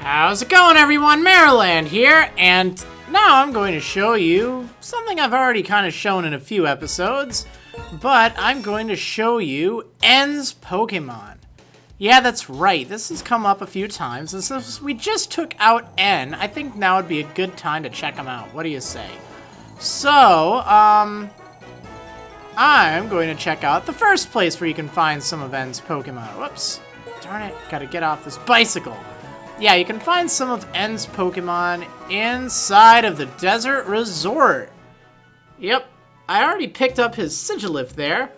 How's it going, everyone? Marriland here, and now I'm going to show you something I've already kind of shown in a few episodes, but I'm going to show you N's Pokemon. Yeah, that's right, this has come up a few times, and since we just took out N, I think now would be a good time to check them out. What do you say? So, I'm going to check out the first place where you can find some of N's Pokemon. Whoops. Darn it, gotta get off this bicycle. Yeah, you can find some of N's Pokemon inside of the Desert Resort. Yep, I already picked up his Sigilif there,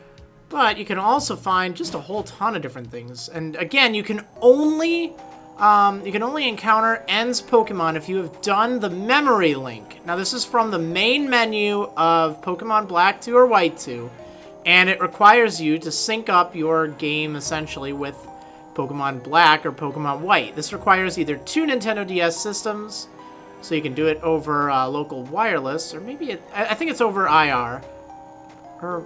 but you can also find just a whole ton of different things. And again, you can only encounter N's Pokemon if you have done the memory link. Now, this is from the main menu of Pokemon Black 2 or White 2, and it requires you to sync up your game essentially with Pokemon Black or Pokemon White. This requires either 2 Nintendo DS systems, so you can do it over local wireless, or maybe I think it's over IR, or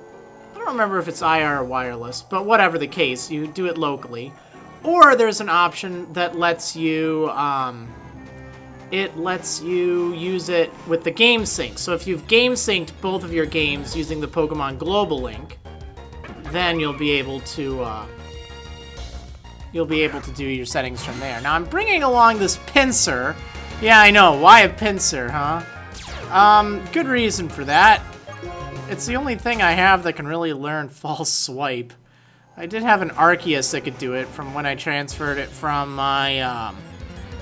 I don't remember if it's IR or wireless, but whatever the case, you do it locally. Or there's an option that lets you, use it with the game sync. So if you've game synced both of your games using the Pokemon Global Link, then you'll be able to do your settings from there. Now, I'm bringing along this pincer. Yeah, I know. Why a pincer, huh? Good reason for that. It's the only thing I have that can really learn False Swipe. I did have an Arceus that could do it from when I transferred it from my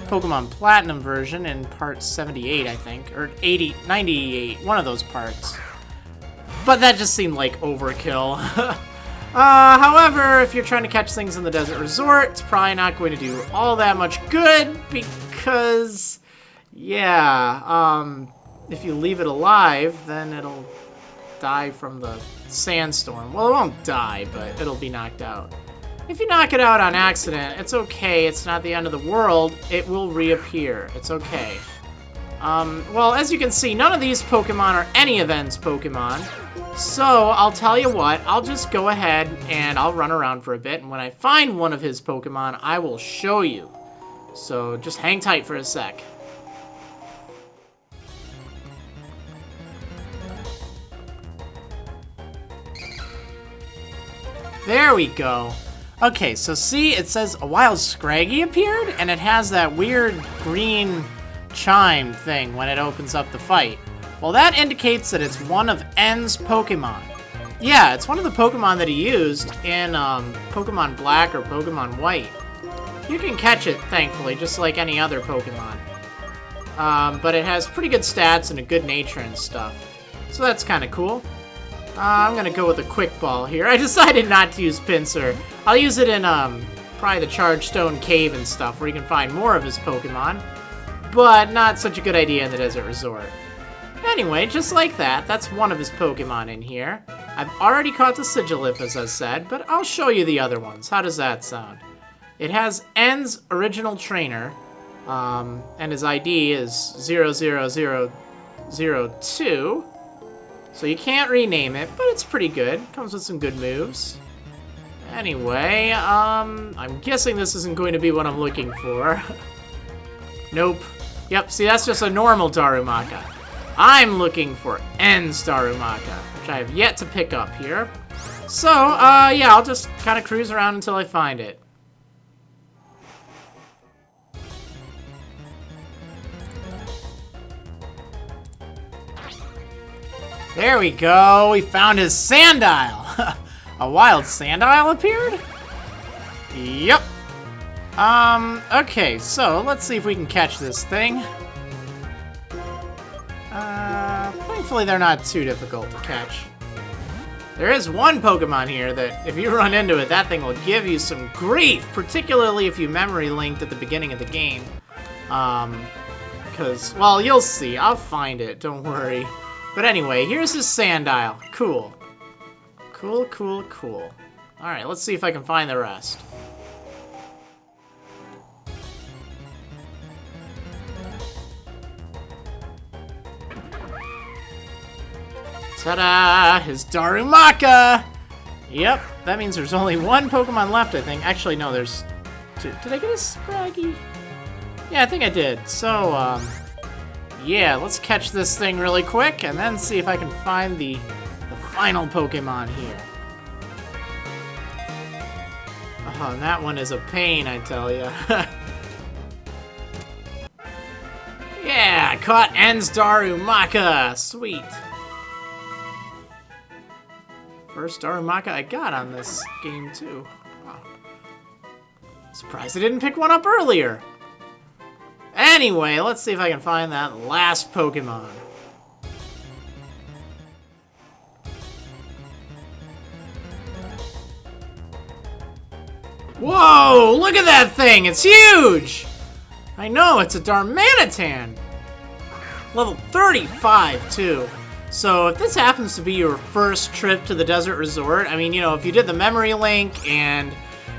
Pokemon Platinum version in part 78, I think. Or 98, one of those parts. But that just seemed like overkill. However, if you're trying to catch things in the Desert Resort, it's probably not going to do all that much good because, yeah, if you leave it alive, then it'll die from the sandstorm. Well, it won't die, but it'll be knocked out. If you knock it out on accident, it's okay. It's not the end of the world. It will reappear. It's okay. Well, as you can see, none of these Pokemon are any of N's Pokemon. So, I'll tell you what, I'll just go ahead and I'll run around for a bit, and when I find one of his Pokemon, I will show you. So, just hang tight for a sec. There we go. Okay, so see, it says a wild Scraggy appeared, and it has that weird green chime thing when it opens up the fight. Well, that indicates that it's one of N's Pokemon. Yeah, it's one of the Pokemon that he used in Pokemon Black or Pokemon White. You can catch it, thankfully, just like any other Pokemon. But it has pretty good stats and a good nature and stuff. So that's kind of cool. I'm gonna go with a Quick Ball here. I decided not to use Pinsir. I'll use it in probably the Charged Stone Cave and stuff, where you can find more of his Pokemon. But not such a good idea in the Desert Resort. Anyway, just like that, that's one of his Pokemon in here. I've already caught the Sigilif, as I said, but I'll show you the other ones. How does that sound? It has N's original trainer, and his ID is 00002. So you can't rename it, but it's pretty good. Comes with some good moves. Anyway, I'm guessing this isn't going to be what I'm looking for. Nope. Yep, see, that's just a normal Darumaka. I'm looking for N's Darumaka, which I have yet to pick up here. So, yeah, I'll just kind of cruise around until I find it. There we go, we found his Sandile. A wild Sandile appeared? Yep. Okay, so let's see if we can catch this thing. Thankfully they're not too difficult to catch. There is one Pokemon here that, if you run into it, that thing will give you some grief, particularly if you memory linked at the beginning of the game. Because, well, you'll see, I'll find it, don't worry. But anyway, here's his Sandile. Cool. Cool, cool, cool. Alright, let's see if I can find the rest. Ta-da! His Darumaka! Yep, that means there's only one Pokemon left, I think. Actually, no, there's two. Did I get a Scraggy? Yeah, I think I did. So, yeah, let's catch this thing really quick and then see if I can find the final Pokemon here. Oh, and that one is a pain, I tell ya. Yeah, I caught En's Darumaka. Sweet. First Darumaka I got on this game, too. Oh. Surprised I didn't pick one up earlier. Anyway, let's see if I can find that last Pokemon. Whoa, look at that thing! It's huge! I know, it's a Darmanitan! Level 35, too. So if this happens to be your first trip to the desert resort, I mean, you know, if you did the memory link and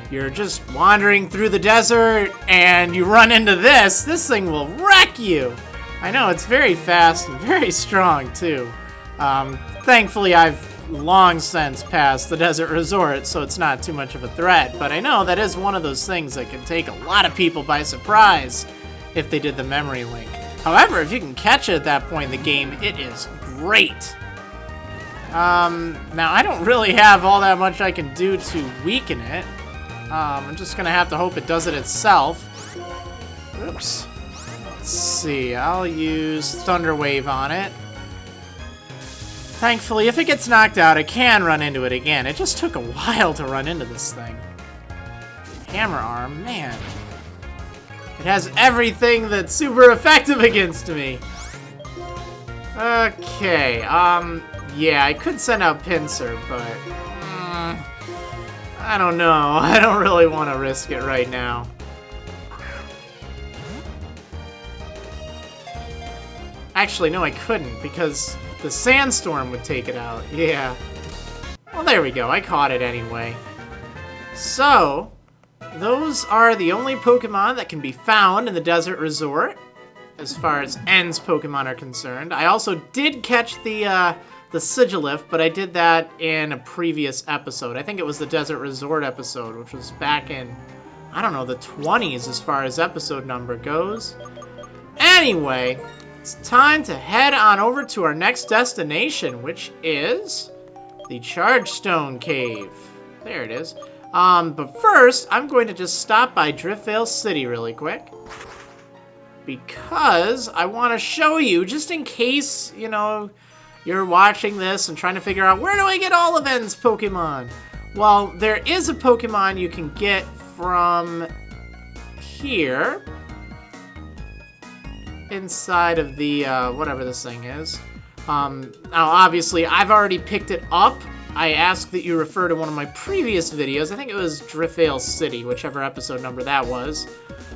you're just wandering through the desert and you run into this thing will wreck you! I know, it's very fast and very strong, too. Thankfully, I've long since passed the desert resort, so it's not too much of a threat, but I know that is one of those things that can take a lot of people by surprise if they did the memory link. However, if you can catch it at that point in the game, it is great. Now I don't really have all that much I can do to weaken it. I'm just gonna have to hope it does it itself. Oops. Let's see, I'll use Thunder Wave on it. Thankfully, if it gets knocked out, I can run into it again. It just took a while to run into this thing. Hammer Arm, man. It has everything that's super effective against me. Okay, yeah, I could send out Pinsir, but... I don't know. I don't really want to risk it right now. Actually, no, I couldn't, because the sandstorm would take it out. Yeah. Well, there we go. I caught it anyway. So, those are the only Pokemon that can be found in the Desert Resort, as far as N's Pokemon are concerned. I also did catch the Sigilif, but I did that in a previous episode. I think it was the Desert Resort episode, which was back in, I don't know, the 20s as far as episode number goes. Anyway, it's time to head on over to our next destination, which is the Chargestone Cave. There it is. But first, I'm going to just stop by Driftveil City really quick, because I want to show you, just in case, you know, you're watching this and trying to figure out, where do I get all of N's Pokemon? Well, there is a Pokemon you can get from here, inside of the, whatever this thing is. Now, obviously, I've already picked it up. I asked that you refer to one of my previous videos. I think it was Driftveil City, whichever episode number that was.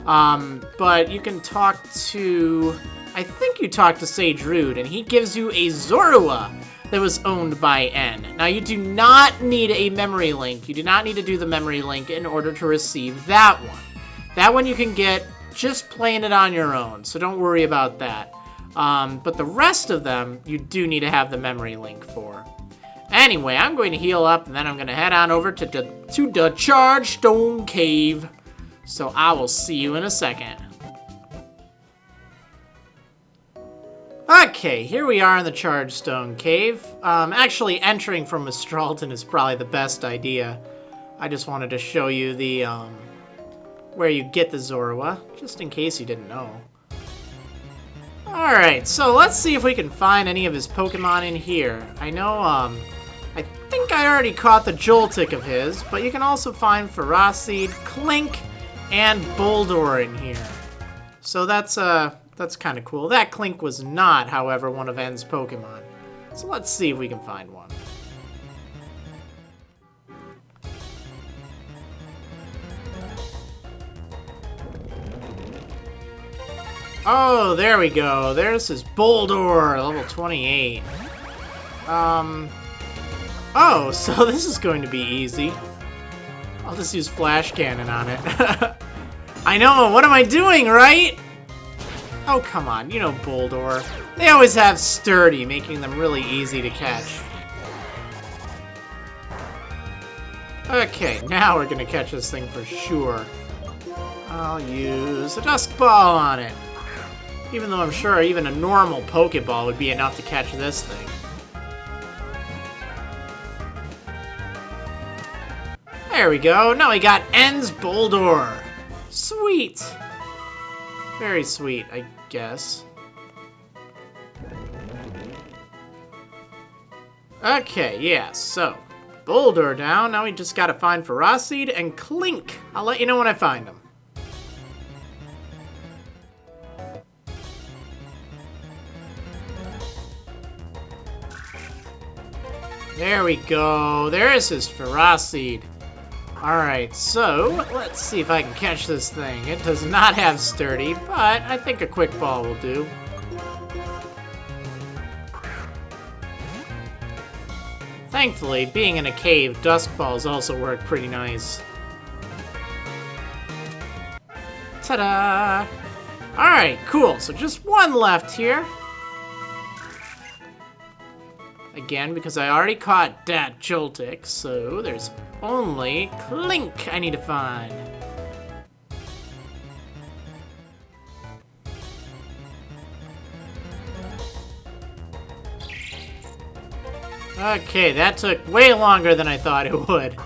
But you can talk to... I think you talked to Sage Rude, and he gives you a Zorua that was owned by N. Now, you do not need a memory link. You do not need to do the memory link in order to receive that one. That one you can get just playing it on your own, so don't worry about that. But the rest of them, you do need to have the memory link for. Anyway, I'm going to heal up, and then I'm going to head on over to the Chargestone Cave. So I will see you in a second. Okay, here we are in the Chargestone Cave. Actually, entering from Astralton is probably the best idea. I just wanted to show you the, where you get the Zorua, just in case you didn't know. Alright, so let's see if we can find any of his Pokemon in here. I know, I think I already caught the Joltik of his, but you can also find Ferocity, Clink, and Boldore in here. So that's kind of cool. That Clink was not, however, one of N's Pokemon. So let's see if we can find one. Oh, there we go. There's his Boldore, level 28. Oh, so this is going to be easy. I'll just use Flash Cannon on it. I know, what am I doing, right? Oh, come on, you know Boldore. They always have Sturdy, making them really easy to catch. Okay, now we're gonna catch this thing for sure. I'll use a dusk ball on it. Even though I'm sure even a normal Pokeball would be enough to catch this thing. There we go. Now we got Ends Boldor. Sweet. Very sweet, I guess. Okay, yeah, so Boulder down. Now we just gotta find Ferocity and Clink. I'll let you know when I find them. There we go. There's his Ferocity. Alright, so let's see if I can catch this thing. It does not have Sturdy, but I think a Quick Ball will do. Thankfully, being in a cave, Dusk Balls also work pretty nice. Ta-da! Alright, cool. So just one left here. Again, because I already caught that Joltik, so there's only Clink I need to find. Okay, that took way longer than I thought it would.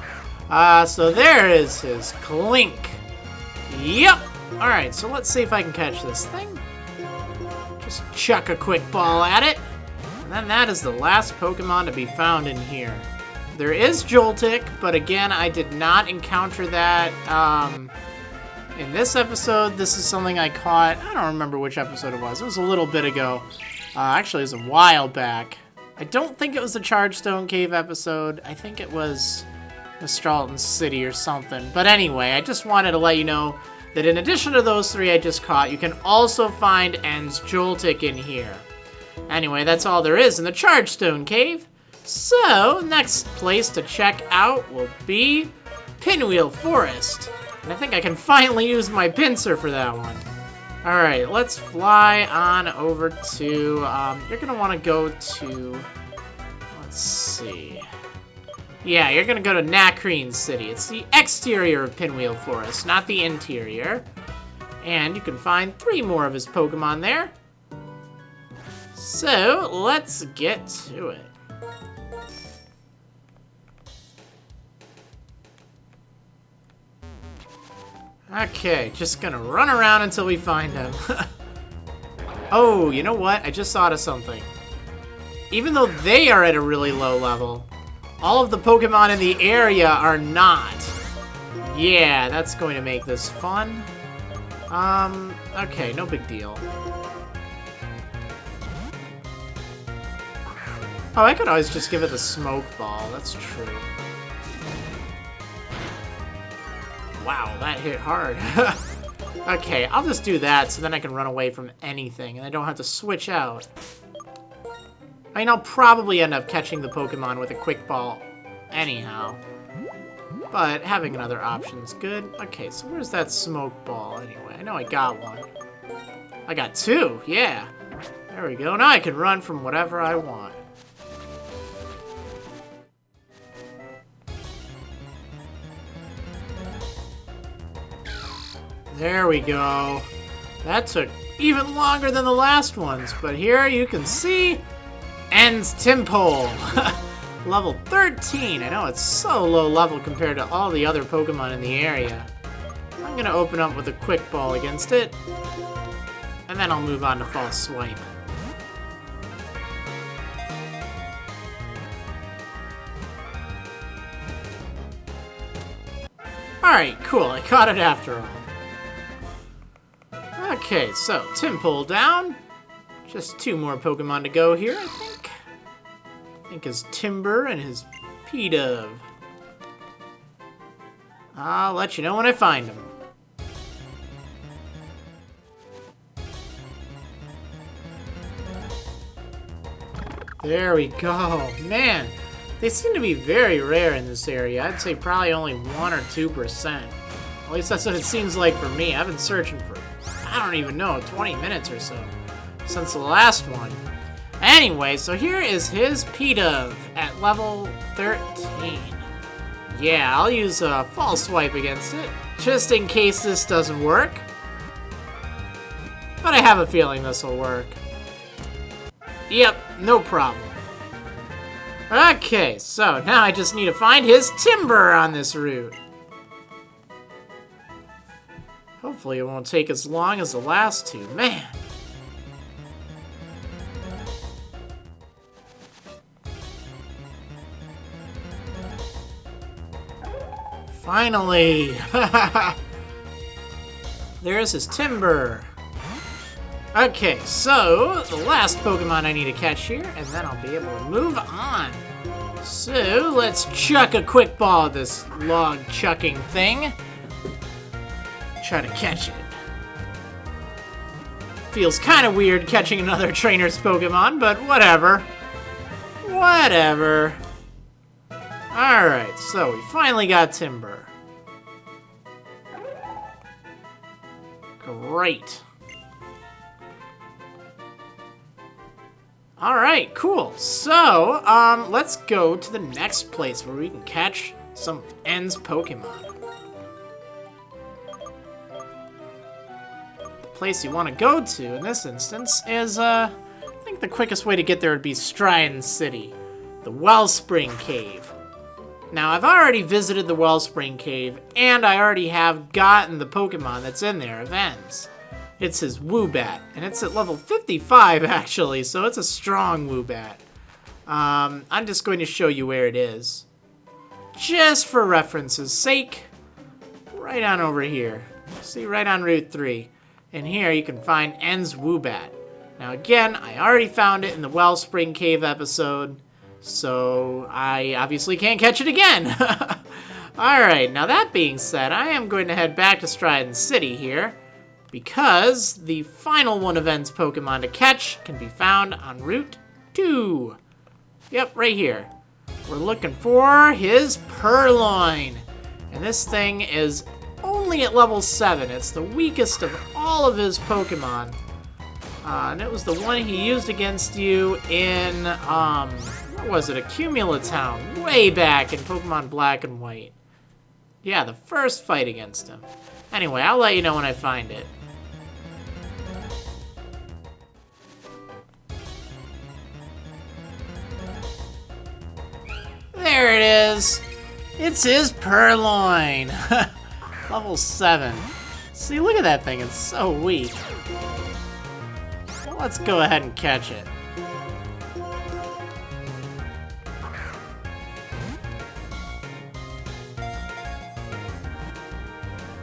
So there is his Clink. Yep! Alright, so let's see if I can catch this thing. Just chuck a Quick Ball at it. And then that is the last Pokemon to be found in here. There is Joltik, but again, I did not encounter that in this episode. This is something I caught. I don't remember which episode it was. It was a little bit ago. Actually, it was a while back. I don't think it was the Chargestone Cave episode. I think it was Mistralton City or something. But anyway, I just wanted to let you know that in addition to those three I just caught, you can also find Ends Joltik in here. Anyway, that's all there is in the Chargestone Cave. So, next place to check out will be Pinwheel Forest. And I think I can finally use my pincer for that one. Alright, let's fly on over to, you're gonna want to go to, let's see. Yeah, you're gonna go to Nacrene City. It's the exterior of Pinwheel Forest, not the interior. And you can find 3 more of his Pokemon there. So, let's get to it. Okay, just gonna run around until we find him. Oh, you know what? I just thought of something. Even though they are at a really low level, all of the Pokemon in the area are not. Yeah, that's going to make this fun. Okay, no big deal. Oh, I could always just give it the Smoke Ball. That's true. Wow, that hit hard. Okay, I'll just do that so then I can run away from anything and I don't have to switch out. I mean, I'll probably end up catching the Pokemon with a Quick Ball anyhow. But having another option's good. Okay, so where's that Smoke Ball anyway? I know I got one. I got 2, yeah. There we go. Now I can run from whatever I want. There we go. That took even longer than the last ones, but here you can see Ends Timpole. Level 13. I know it's so low level compared to all the other Pokemon in the area. I'm gonna open up with a Quick Ball against it, and then I'll move on to False Swipe. Alright, cool. I caught it after all. Okay, so Timpole down. Just 2 more Pokemon to go here, I think. I think his Timber and his P-Dove. I'll let you know when I find him. There we go. Man, they seem to be very rare in this area. I'd say probably only 1 or 2%. At least that's what it seems like for me. I've been searching for, I don't even know, 20 minutes or so since the last one. Anyway, so here is his P-Dove at level 13. Yeah, I'll use a false swipe against it, just in case this doesn't work. But I have a feeling this will work. Yep, no problem. Okay, so now I just need to find his timber on this route. Hopefully it won't take as long as the last two. Man! Finally! There's his timber. Okay, so the last Pokemon I need to catch here, and then I'll be able to move on. So let's chuck a quick ball at this log chucking thing. Try to catch it. Feels kind of weird catching another trainer's Pokemon, but whatever. Whatever. Alright, so we finally got Timber. Great. Alright, cool. So, let's go to the next place where we can catch some of N's Pokemon. The place you want to go to in this instance is, I think the quickest way to get there would be Stridon City, the Wellspring Cave. Now, I've already visited the Wellspring Cave, and I already have gotten the Pokemon that's in there of N's. It's his Woobat, and it's at level 55, actually, so it's a strong Woobat. I'm just going to show you where it is. Just for reference's sake, right on over here. See, right on Route 3. And here you can find N's Woobat. Now again, I already found it in the Wellspring Cave episode, so I obviously can't catch it again. Alright, now that being said, I am going to head back to Stridon City here, because the final one of N's Pokemon to catch can be found on Route 2. Yep, right here. We're looking for his Purloin. And this thing is only at level 7. It's the weakest of all of his Pokemon. And it was the one he used against you in, what was it, Accumula Town, way back in Pokemon Black and White. Yeah, the first fight against him. Anyway, I'll let you know when I find it. There it is! It's his Purloin! Level 7. See, look at that thing, it's so weak. Well, let's go ahead and catch it.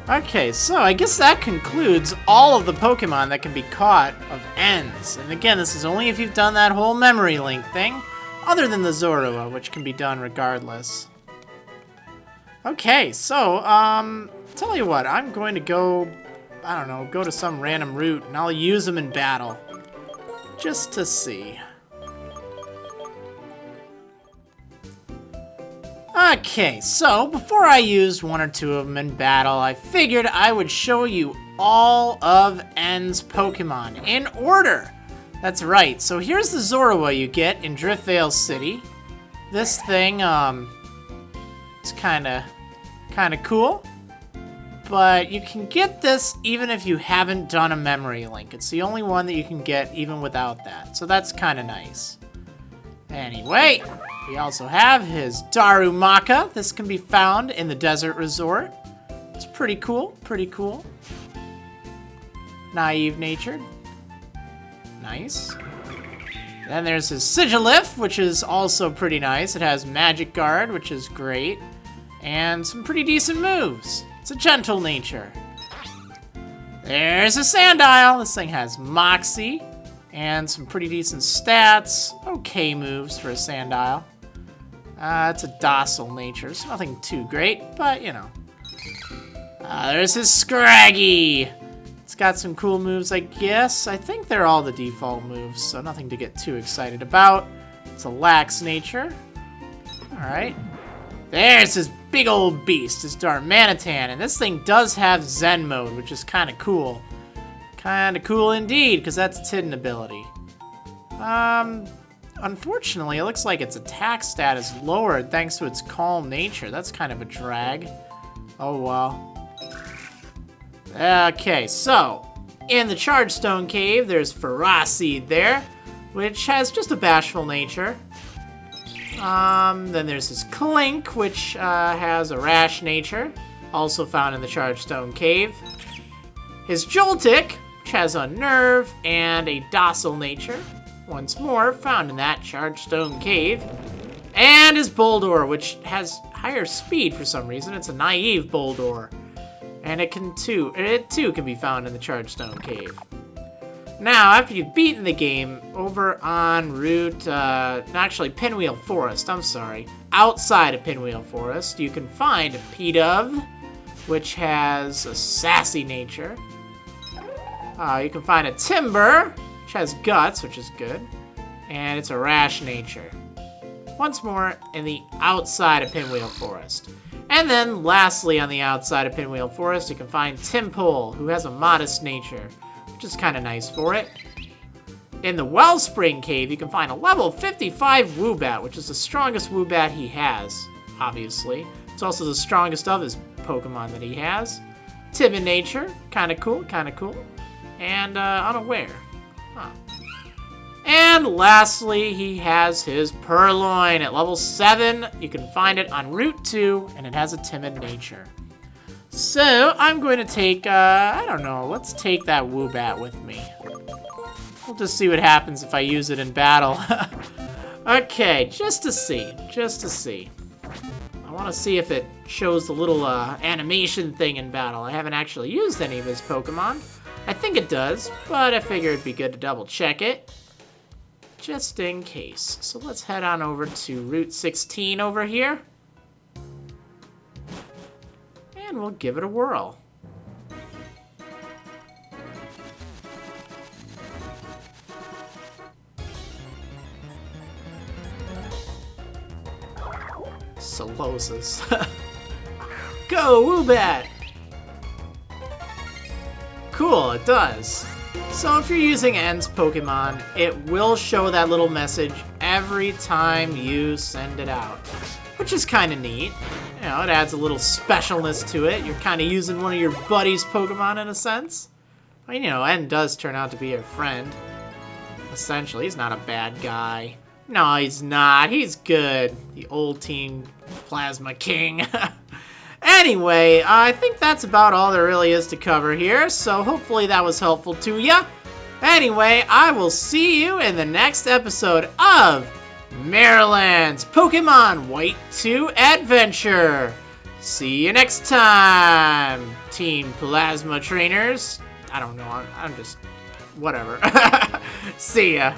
Okay, so I guess that concludes all of the Pokemon that can be caught of N's. And again, this is only if you've done that whole memory link thing, other than the Zorua, which can be done regardless. Okay, so, tell you what, I'm going to go, I don't know, go to some random route, and I'll use them in battle. Just to see. Okay, so before I used one or two of them in battle, I figured I would show you all of N's Pokemon in order. That's right, so here's the Zorua you get in Driftveil City. This thing, it's kinda cool. But you can get this even if you haven't done a memory link. It's the only one that you can get even without that, so that's kinda nice. Anyway, we also have his Darumaka. This can be found in the Desert Resort. It's pretty cool, pretty cool. Naive-natured. Nice. Then there's his Sigilyph, which is also pretty nice. It has Magic Guard, which is great. And some pretty decent moves. It's a gentle nature. There's a Sandile. This thing has Moxie. And some pretty decent stats. Okay moves for a Sandile. It's a docile nature, so nothing too great, but you know. There's his Scraggy. It's got some cool moves, I guess. I think they're all the default moves, so nothing to get too excited about. It's a lax nature. Alright. There's his big old beast, his Darmanitan, and this thing does have Zen mode, which is kind of cool. Kind of cool indeed, because that's its hidden ability. unfortunately, it looks like its attack stat is lowered thanks to its calm nature. That's kind of a drag. Oh, well. Okay, so in the Chargestone Cave, there's Ferocity there, which has just a bashful nature. Then there's his Clink, which has a rash nature, also found in the Chargestone Cave. His Joltik, which has a nerve and a docile nature, once more found in that Chargestone Cave. And his Boldore, which has higher speed for some reason. It's a naive Boldore. And it too can be found in the Chargestone Cave. Now, after you've beaten the game, over on actually Pinwheel Forest, I'm sorry. Outside of Pinwheel Forest, you can find a P-Dove, which has a sassy nature. You can find a Timber, which has guts, which is good. And it's a rash nature. Once more, in the outside of Pinwheel Forest. And then, lastly, on the outside of Pinwheel Forest, you can find Timpole, who has a modest nature, which is kind of nice for it. In the Wellspring Cave, you can find a level 55 Woobat, which is the strongest Woobat he has, obviously. It's also the strongest of his Pokemon that he has. Timid nature, kind of cool, and unaware. Huh. And lastly, he has his Purloin at level 7. You can find it on Route 2, and it has a timid nature. So, I'm going to take, I don't know, let's take that Woobat with me. We'll just see what happens if I use it in battle. Okay, just to see. I want to see if it shows the little animation thing in battle. I haven't actually used any of his Pokemon. I think it does, but I figure it'd be good to double check it. Just in case. So let's head on over to Route 16 over here. And we'll give it a whirl. Soloses. Go, Woobat! Cool, it does. So if you're using N's Pokemon, it will show that little message every time you send it out, which is kind of neat. You know, it adds a little specialness to it. You're kind of using one of your buddy's Pokemon in a sense. I mean, you know, N does turn out to be your friend. Essentially, he's not a bad guy. No, he's not. He's good. The old Team Plasma King. Anyway, I think that's about all there really is to cover here, so hopefully that was helpful to ya. Anyway, I will see you in the next episode of Marriland's Pokemon White 2 Adventure. See you next time, Team Plasma Trainers. I don't know, I'm just... whatever. See ya.